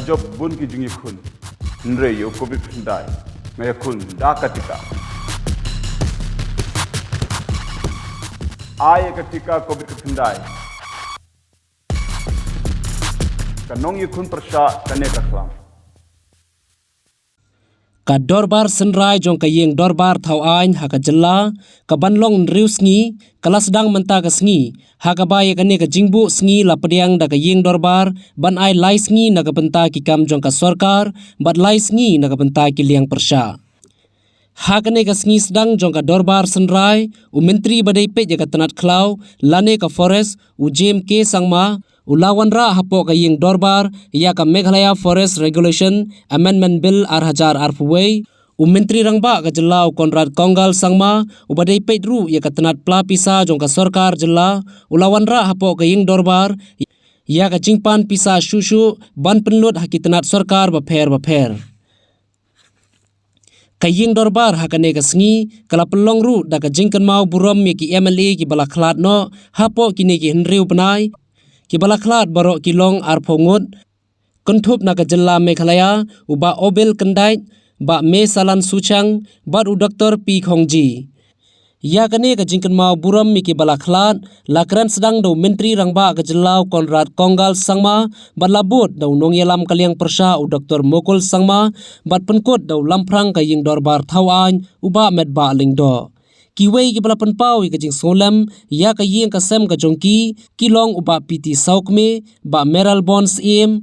job bun ki jingi khun Synrai yo covid phindai ngaya khun Naka tika ay ketika covid phindai kanong yi khun Pyshah kane taklam ka Dorbar Synrai jong ka yeng Dorbar thau ain Haka jella ka banlong riu Sngi kelas dang menta ka Sngi Haka baye ka ne ka jingbu Sngi la pediang da ka yeng Dorbar ban ai lai Sngi na ka benta ki kam jong ka Sorkar bat lai Sngi na ka benta ki Liang Pyshah Haka ne ka Sngi sedang jong ka Dorbar Synrai u menteri badai pe je ka tenat khlau lane ka forest u jem ke sangma Ulawan ra hapo ka yeng Dorbar ya ka Meghalaya Forest Regulation Amendment Bill R1000 arfuwei menteri rangba ka jela Konrad Konggal sangma ubadai pedru ya ka tenat pla Pyshah jong ka Sorkar jela ulawan ra hapo ka yeng Dorbar ya ka jingpan Pyshah shushu ban penlut haki tenat Sorkar ba pher kayeng Dorbar hakane ka Sngi kala pelong ru da ka jingkan mau buram mi ki MLA ki bala khlat no hapo kini ki henriu penai ki bala khlat barok ki long arphongut kuntup na ka jella Meghalaya uba obel kendai ba me salan suchang bat u Dr. P Khongji ya kane ka jingkan mau buram mi ki bala khlat lakran sedang do menteri rangba ka jella Konrad Konggal sangma balabut do nong yelam ka Liang Pyshah u Dr. Mokol sangma bat penkut do lamprang ka yeng Dorbar thawan uba medba lingdo kiwei ki bala penpau ka jing solam ya ka yeng ka sem ka jongki kilong uba PT saukme ba Meral Bonds im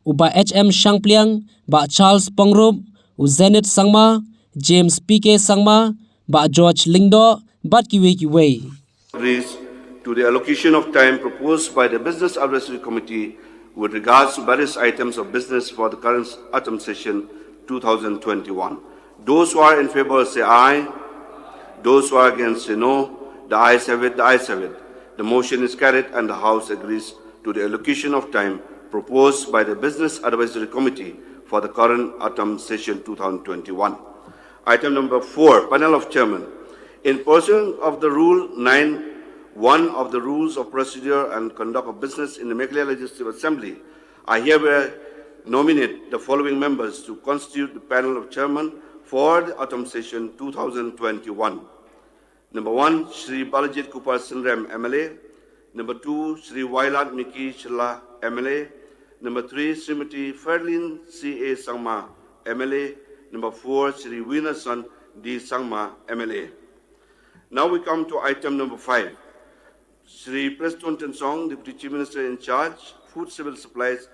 uba HM Shangpliang ba Charles Pongrup u Zenit sangma James PK sangma ba George Lingdo bat kiwei agrees to the allocation of time proposed by the Business Advisory Committee with regards to various items of business for the current autumn session 2021. Those who are in favor say aye. Those who are against say no. The ayes have it, the ayes have it. The motion is carried and the House agrees to the allocation of time proposed by the Business Advisory Committee for the current autumn session 2021. Item number 4, Panel of Chairmen. In pursuance of the Rule 9(1) of the Rules of Procedure and Conduct of Business in the Meghalaya Legislative Assembly, I hereby nominate the following members to constitute the Panel of Chairmen for the autumn session 2021. Number 1, Shri Balajit Kupar Synrai MLA. Number 2, Shri Wailat Miki Shilla MLA. Number 3, Srimati Ferlin C.A. Sangma MLA. Number 4, Shri Winasan D. Sangma MLA. Now we come to item number 5. Shri Preston Tensong, Deputy Chief Minister in charge, Food, Civil Supplies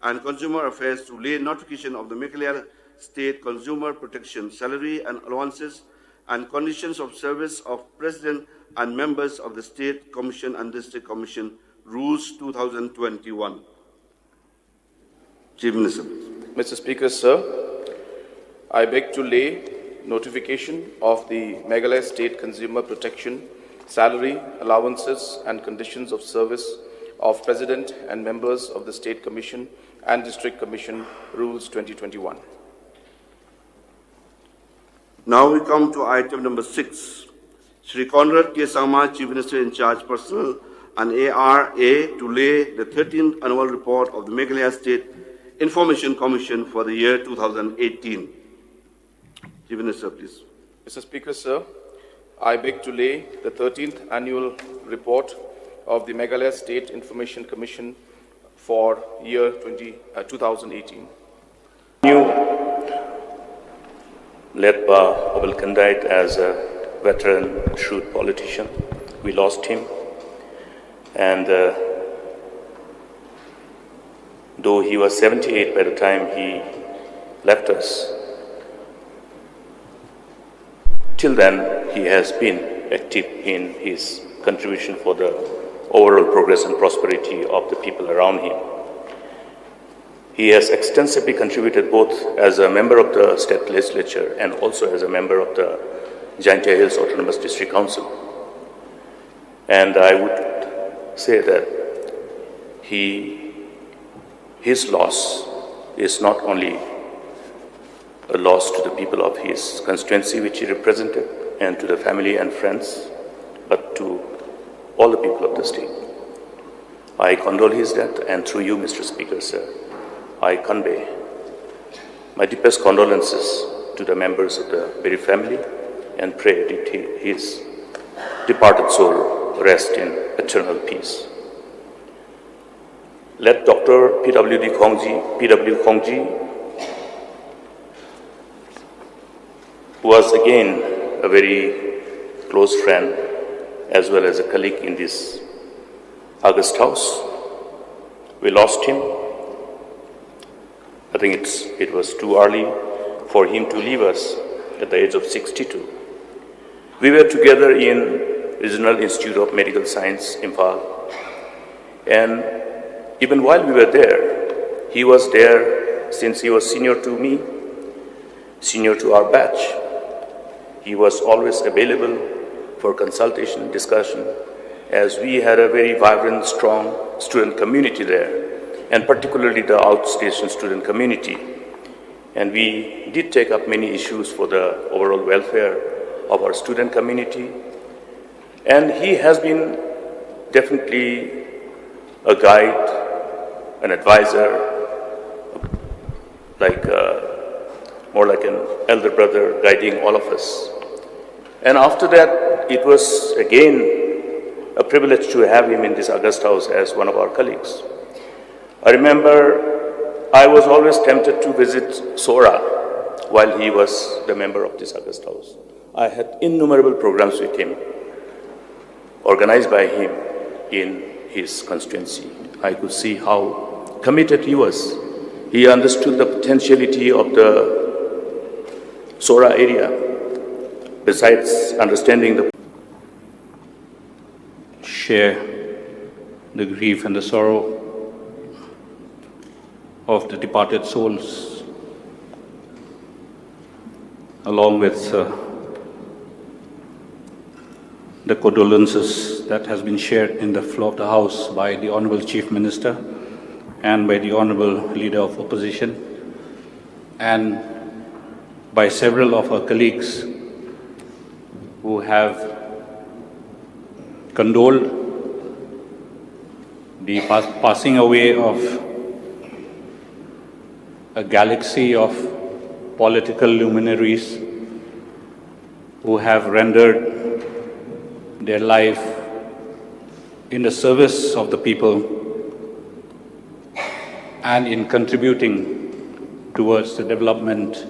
and Consumer Affairs to lay notification of the Meghalaya State Consumer Protection Salary and Allowances and Conditions of Service of President and Members of the State Commission and District Commission Rules 2021. Chief Minister. Mr. Speaker, sir, I beg to lay notification of the Meghalaya State Consumer Protection Salary, Allowances and Conditions of Service of President and Members of the State Commission and District Commission Rules 2021. Now we come to item number 6. Shri Conrad K. Sangma, Chief Minister in charge personnel and ARA to lay the 13th annual report of the Meghalaya State Information Commission for the year 2018. Chief Minister, please. Mr. Speaker, sir, I beg to lay the 13th annual report of the Meghalaya State Information Commission for year 2018. Led by Abel Kandait as a veteran, shrewd politician. We lost him. And though he was 78 by the time he left us, till then he has been active in his contribution for the overall progress and prosperity of the people around him. He has extensively contributed both as a member of the state legislature and also as a member of the Jaintia Hills Autonomous District Council. And I would say that his loss is not only a loss to the people of his constituency which he represented and to the family and friends, but to all the people of the state. I condole his death, and through you, Mr. Speaker, sir, I convey my deepest condolences to the members of the Berry family and pray that his departed soul rest in eternal peace. Let Dr. P.W. Khongji, who was again a very close friend as well as a colleague in this August House. We lost him. I think it was too early for him to leave us at the age of 62. We were together in Regional Institute of Medical Science, Imphal, and even while we were there, he was there since he was senior to me, senior to our batch. He was always available for consultation, discussion, as we had a very vibrant, strong student community there, and particularly the outstation student community. And we did take up many issues for the overall welfare of our student community. And he has been definitely a guide, an advisor, more like an elder brother guiding all of us. And after that, it was again a privilege to have him in this August House as one of our colleagues. I remember I was always tempted to visit Sora while he was the member of this August House. I had innumerable programs with him, organized by him in his constituency. I could see how committed he was. He understood the potentiality of the Sora area, besides understanding the share the grief and the sorrow of the departed souls, along with the condolences that has been shared in the floor of the House by the Honourable Chief Minister and by the Honourable Leader of Opposition and by several of our colleagues who have condoled the passing away of a galaxy of political luminaries who have rendered their life in the service of the people and in contributing towards the development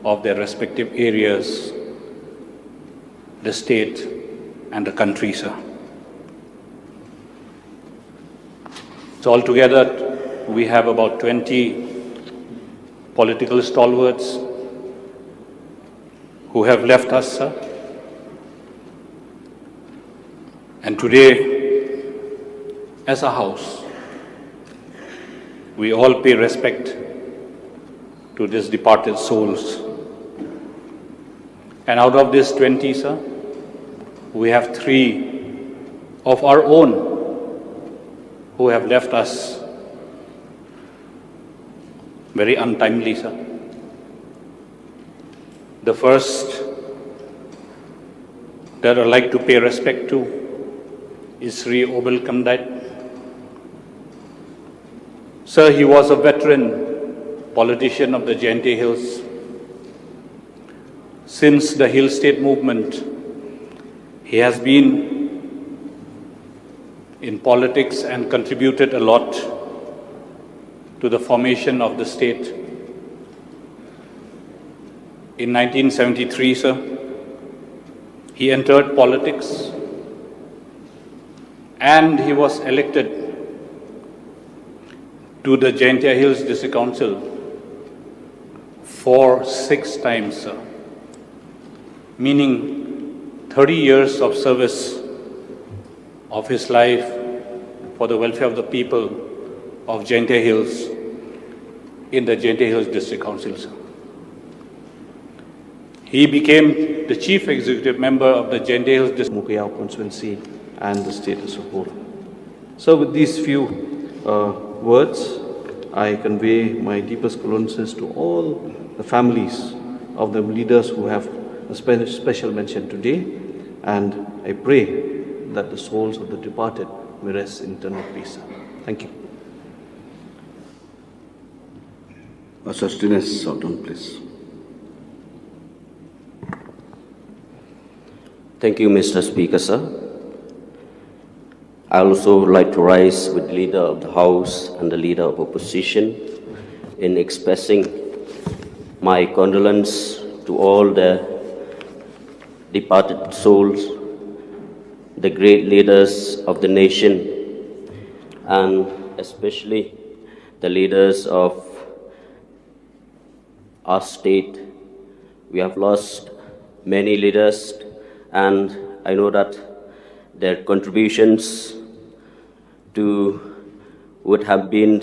of their respective areas, the state and the country, sir. So altogether, we have about 20 political stalwarts who have left us, sir. And today, as a house, we all pay respect to these departed souls. And out of these 20, sir, we have 3 of our own who have left us very untimely, sir. The first that I'd like to pay respect to is Sri Obel Kamdait. Sir, he was a veteran politician of the Jaintia Hills. Since the Hill State movement, he has been in politics and contributed a lot to the formation of the state. In 1973, sir, he entered politics and he was elected to the Jaintia Hills District Council for 6 times, sir, meaning 30 years of service of his life for the welfare of the people of Jaintia Hills in the Jaintia Hills District Council, sir. He became the chief executive member of the Jaintia Hills District Mukayao constituency and the state as a whole. So with these few words, I convey my deepest condolences to all the families of the leaders who have a special mention today, and I pray that the souls of the departed may rest in eternal peace. Thank you. Sustenance Sultan, please. Thank you, Mr. Speaker, sir. I also would like to rise with the Leader of the House and the Leader of Opposition in expressing my condolence to all the departed souls, the great leaders of the nation, and especially the leaders of our state. We have lost many leaders, and I know that their contributions would have been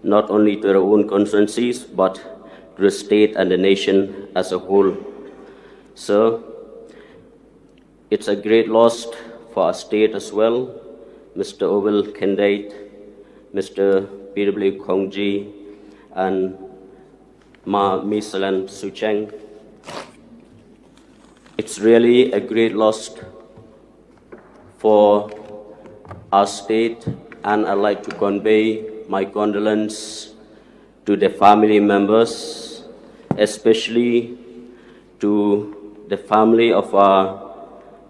not only to their own constituencies, but to the state and the nation as a whole. So, it's a great loss for our state as well. Mr. Oval Kendate, Mr. P.W. Kongji, and Ma Misalan Sucheng. It's really a great loss for our state, and I'd like to convey my condolence to the family members, especially to the family of our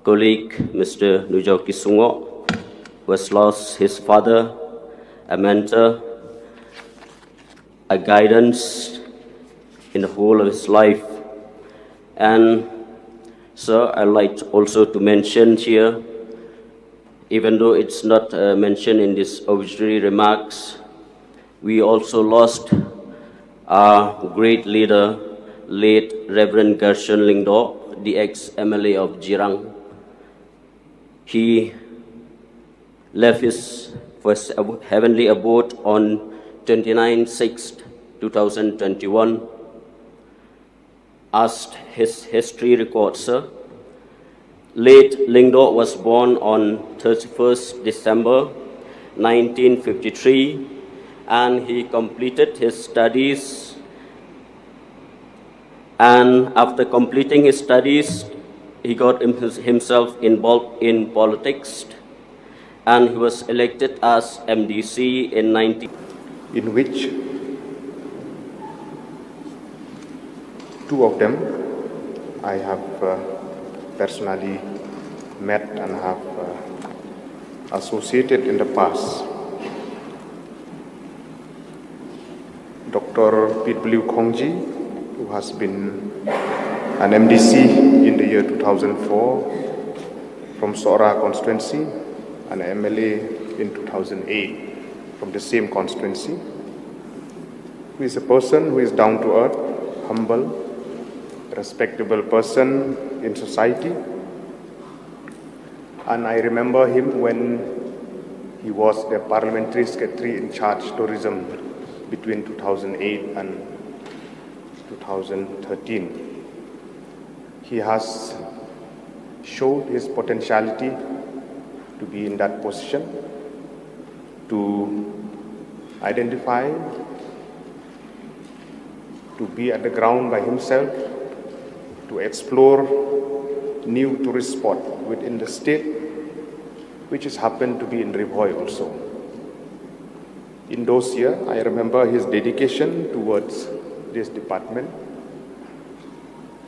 colleague, Mr. Nujo Kisungo, who has lost his father, a mentor, a guidance in the whole of his life. And so I'd like also to mention here, even though it's not mentioned in these obituary remarks, we also lost our great leader, late Reverend Gershon Lingdo, the ex-MLA of Jirang. He left his first heavenly abode on 29/6/2021. As his history records, sir, late Lingdo was born on 31st December 1953, and he completed his studies. And after completing his studies, he got himself involved in politics, and he was elected as MDC in in which two of them I have personally met and have associated in the past. Dr. P.W. Kongji, who has been an MDC in the year 2004 from Sora constituency, an MLA in 2008 from the same constituency, who is a person who is down to earth, humble, respectable person in society. And I remember him when he was the parliamentary secretary in charge tourism between 2008 and 2013. He has showed his potentiality to be in that position, to identify, to be at the ground by himself, to explore new tourist spot within the state, which has happened to be in Ribhoi also. In those years, I remember his dedication towards this department,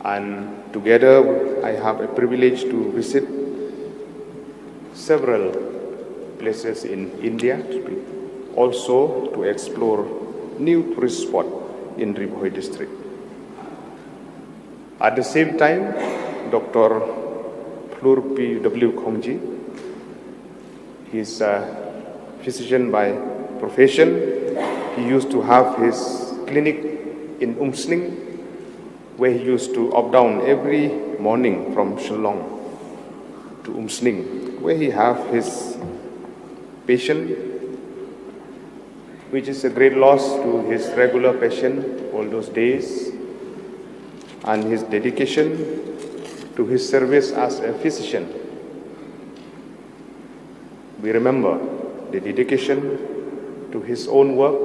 and together I have a privilege to visit several places in India, also to explore new tourist spot in Ribhoi district. At the same time, Dr. Plur P.W. Kongji, he is a physician by profession. He used to have his clinic in Umsning, where he used to up down every morning from Shillong to Umsning, where he have his patient, which is a great loss to his regular patient all those days, and his dedication to his service as a physician. We remember the dedication to his own work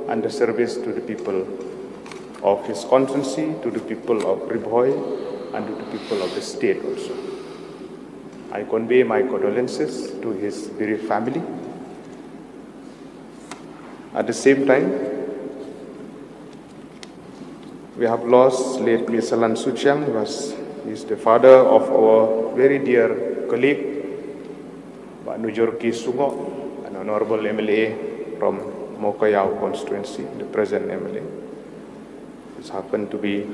and the service to the people of his constituency, to the people of Ribhoi, and to the people of the state also. I convey my condolences to his bereaved family. At the same time, We have lost late Mr. Lan Suchiang, who is the father of our very dear colleague, Pak Nujurki Sungo, an honorable MLA from Mokayao constituency, the present MLA. This happened to be